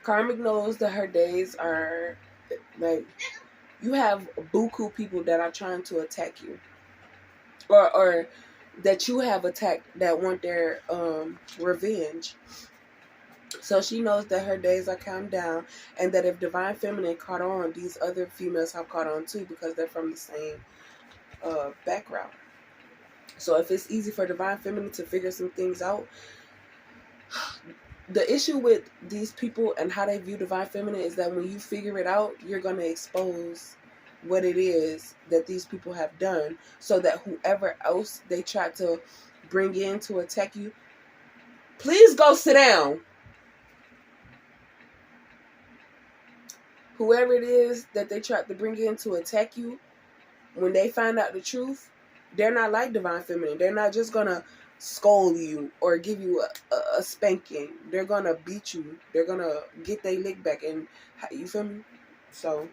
Karmic knows that her days are like, you have buku people that are trying to attack you, or that you have attacked that want their revenge. So she knows that her days are counting down, and that if Divine Feminine caught on, these other females have caught on too, because they're from the same background. So if it's easy for Divine Feminine to figure some things out, the issue with these people and how they view Divine Feminine is that when you figure it out, you're going to expose what it is that these people have done, so that whoever else they try to bring in to attack you, please go sit down. Whoever it is that they tried to bring in to attack you, when they find out the truth, they're not like Divine Feminine. They're not just going to scold you or give you a spanking. They're going to beat you. They're going to get their lick back. And you feel me? So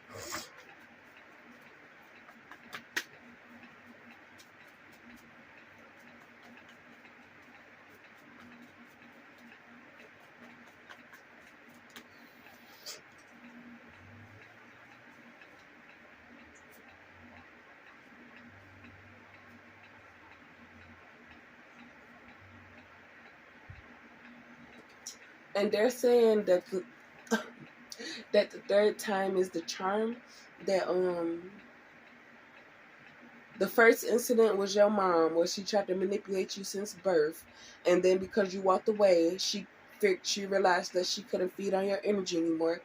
and they're saying that that the third time is the charm. That the first incident was your mom, where she tried to manipulate you since birth, and then because you walked away, she realized that she couldn't feed on your energy anymore.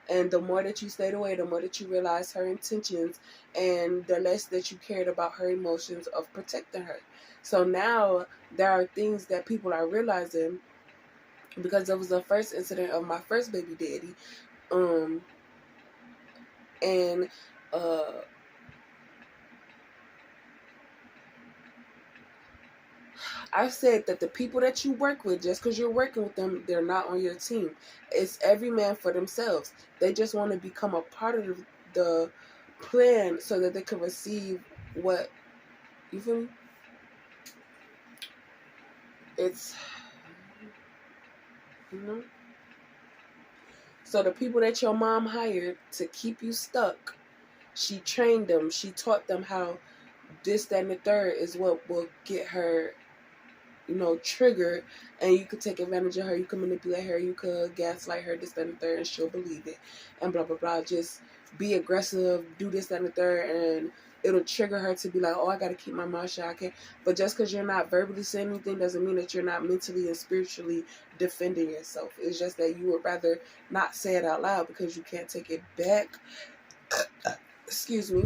And the more that you stayed away, the more that you realized her intentions, and the less that you cared about her emotions of protecting her. So now there are things that people are realizing, because it was the first incident of my first baby daddy. And I've said that the people that you work with, just because you're working with them, they're not on your team. It's every man for themselves. They just want to become a part of the plan so that they can receive what, you feel me? It's, you know? So the people that your mom hired to keep you stuck, she trained them. She taught them how this, that, and the third is what will get her, triggered, and you could take advantage of her, you could manipulate her, you could gaslight her, this, that, and the third, and she'll believe it, and blah, blah, blah. Just be aggressive, do this, that, and the third, and it'll trigger her to be like, oh, I gotta keep my mouth shut, I can't. But just because you're not verbally saying anything doesn't mean that you're not mentally and spiritually defending yourself. It's just that you would rather not say it out loud because you can't take it back. Excuse me.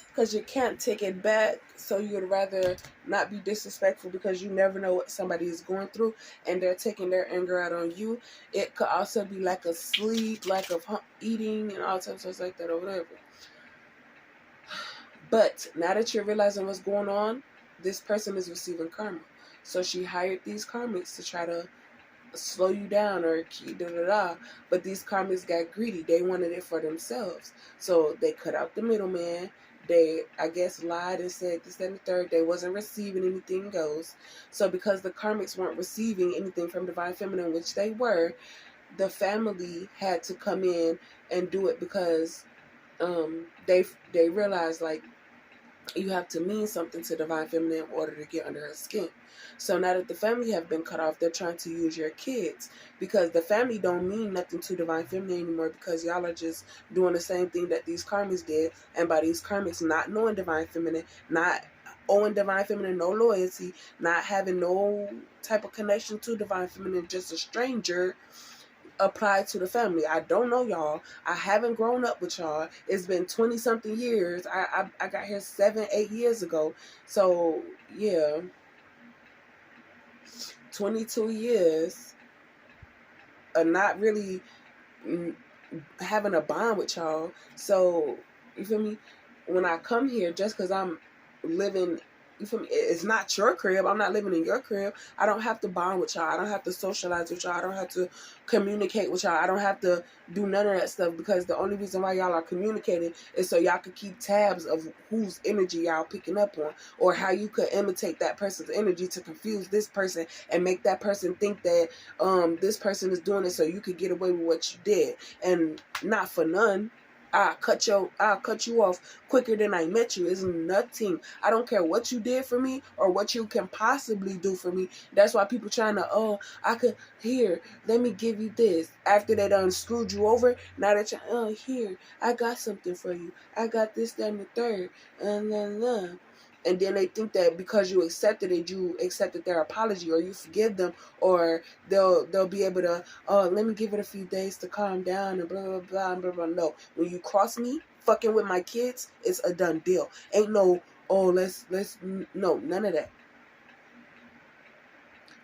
Because you can't take it back, so you'd rather not be disrespectful, because you never know what somebody is going through, and they're taking their anger out on you. It could also be lack of sleep, lack of eating, and all types of stuff like that, or whatever. But now that you're realizing what's going on, this person is receiving karma. So she hired these karmics to try to slow you down or da-da-da. But these karmics got greedy. They wanted it for themselves. So they cut out the middleman. They, I guess, lied and said this, that, and the third. They wasn't receiving anything else. So because the karmics weren't receiving anything from Divine Feminine, which they were, the family had to come in and do it, because they realized, like, you have to mean something to Divine Feminine in order to get under her skin. So now that the family have been cut off, they're trying to use your kids, because the family don't mean nothing to Divine Feminine anymore, because y'all are just doing the same thing that these karmics did. And by these karmics not knowing Divine Feminine, not owing Divine Feminine no loyalty, not having no type of connection to Divine Feminine, just a stranger, applied to the family. I don't know y'all. I haven't grown up with y'all. It's been 20 something years. I got here 7-8 years ago. So yeah, 22 years of not really having a bond with y'all. So you feel me? When I come here, just because I'm living You feel me? It's not your crib. I'm not living in your crib. I don't have to bond with y'all. I don't have to socialize with y'all. I don't have to communicate with y'all. I don't have to do none of that stuff, because the only reason why y'all are communicating is so y'all could keep tabs of whose energy y'all picking up on, or how you could imitate that person's energy to confuse this person and make that person think that this person is doing it so you could get away with what you did. And not for none, I'll cut you off quicker than I met you. It's nothing. I don't care what you did for me or what you can possibly do for me. That's why people trying to, here, let me give you this. After they done screwed you over, now that you're, here, I got something for you. I got this, that, and the third. And then they think that because you accepted their apology, or you forgive them, or they'll be able to, let me give it a few days to calm down and blah, blah, blah, blah, blah. No. When you cross me, fucking with my kids, it's a done deal. Ain't no, no, none of that.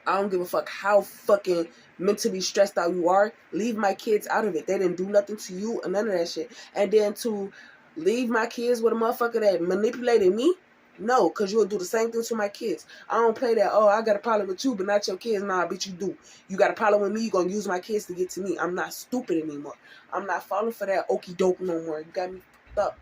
I don't give a fuck how fucking mentally stressed out you are. Leave my kids out of it. They didn't do nothing to you or none of that shit. And then to leave my kids with a motherfucker that manipulated me? No, because you'll do the same thing to my kids. I don't play that, I got a problem with you, but not your kids. Nah, bitch, you do. You got a problem with me, you're going to use my kids to get to me. I'm not stupid anymore. I'm not falling for that okie doke no more. You got me fucked up.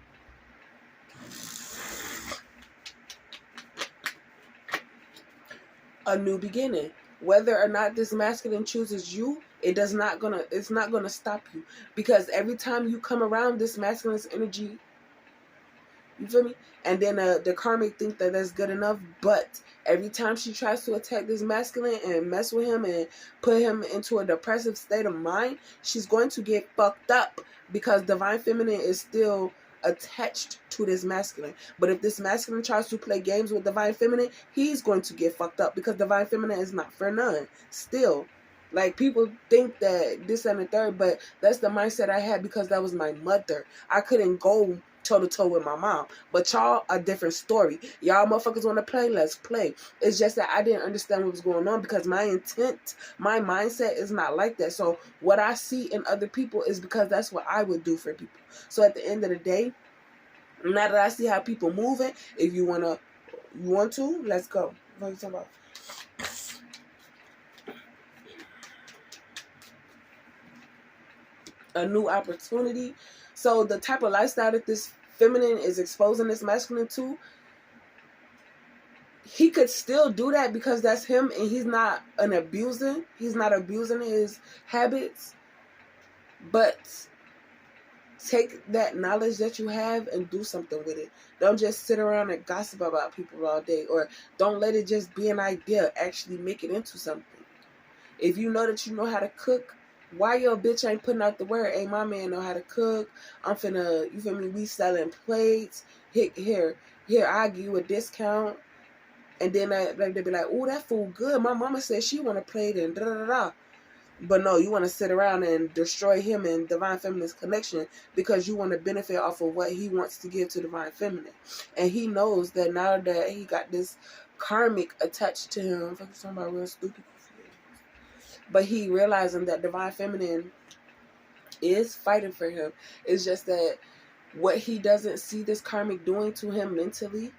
A new beginning. Whether or not this masculine chooses you, it's not gonna stop you. Because every time you come around this masculine's energy, you feel me? And then the karmic think that that's good enough. But every time she tries to attack this masculine and mess with him and put him into a depressive state of mind, she's going to get fucked up, because divine feminine is still attached to this masculine. But if this masculine tries to play games with divine feminine, he's going to get fucked up, because divine feminine is not for none. Still. Like, people think that this and the third, but that's the mindset I had, because that was my mother. I couldn't go toe-to-toe with my mom. But y'all, a different story. Y'all motherfuckers want to play, let's play. It's just that I didn't understand what was going on, because my intent, my mindset is not like that. So what I see in other people is because that's what I would do for people. So at the end of the day, now that I see how people moving, if you want to, let's go. What are you talking about? A new opportunity. So the type of lifestyle that this feminine is exposing this masculine to, he could still do that because that's him, and he's not abusing his habits. But take that knowledge that you have and do something with it. Don't just sit around and gossip about people all day, or don't let it just be an idea. Actually make it into something. If you know that you know how to cook, why your bitch ain't putting out the word? Hey, my man know how to cook. I'm finna, you feel me? We selling plates. Here, I'll give you a discount. And then they be like, oh, that food good. My mama said she want a plate and da-da-da-da. But no, you want to sit around and destroy him and Divine Feminine's connection, because you want to benefit off of what he wants to give to Divine Feminine. And he knows that now that he got this karmic attached to him, fucking somebody real stupid. But he realizing that Divine Feminine is fighting for him. It's just that what he doesn't see this karmic doing to him mentally,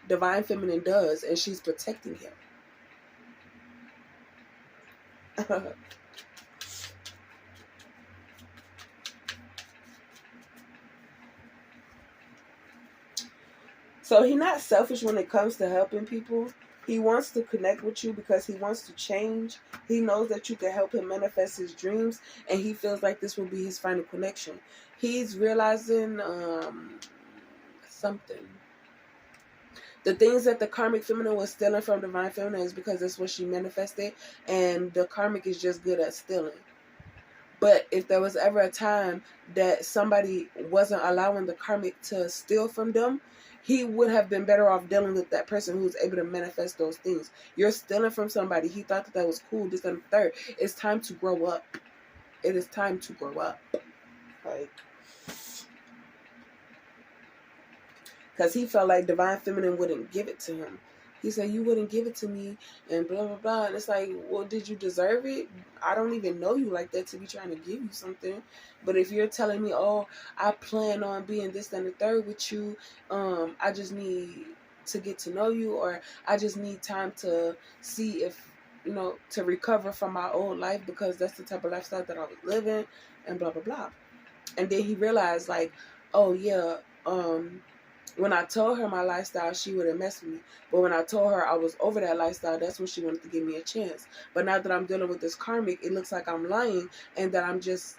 Divine Feminine does, and she's protecting him. So he's not selfish when it comes to helping people. He wants to connect with you because he wants to change. He knows that you can help him manifest his dreams, and he feels like this will be his final connection. He's realizing something. The things that the karmic feminine was stealing from Divine Feminine is because that's what she manifested, and the karmic is just good at stealing. But if there was ever a time that somebody wasn't allowing the karmic to steal from them, he would have been better off dealing with that person who's able to manifest those things. You're stealing from somebody. He thought that was cool, this and the third. It's time to grow up. It is time to grow up. Because he felt like Divine Feminine wouldn't give it to him. He said, you wouldn't give it to me, and blah, blah, blah. And it's like, well, did you deserve it? I don't even know you like that to be trying to give you something. But if you're telling me, oh, I plan on being this and the third with you, I just need to get to know you, or I just need time to see if, you know, to recover from my old life, because that's the type of lifestyle that I was living, and blah, blah, blah. And then he realized, like, oh, yeah, when I told her my lifestyle, she would have messed with me. But when I told her I was over that lifestyle, that's when she wanted to give me a chance. But now that I'm dealing with this karmic, it looks like I'm lying and that I'm just,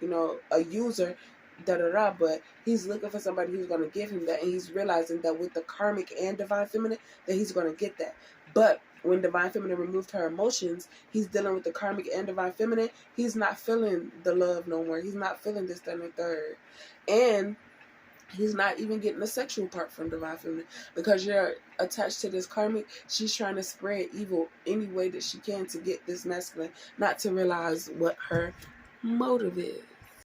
you know, a user, da-da-da. But he's looking for somebody who's going to give him that. And he's realizing that with the karmic and divine feminine, that he's going to get that. But when divine feminine removed her emotions, he's dealing with the karmic and divine feminine. He's not feeling the love no more. He's not feeling this, that, and the third. And he's not even getting the sexual part from divine feminine, because you're attached to this karmic. She's trying to spread evil any way that she can to get this masculine not to realize what her motive is.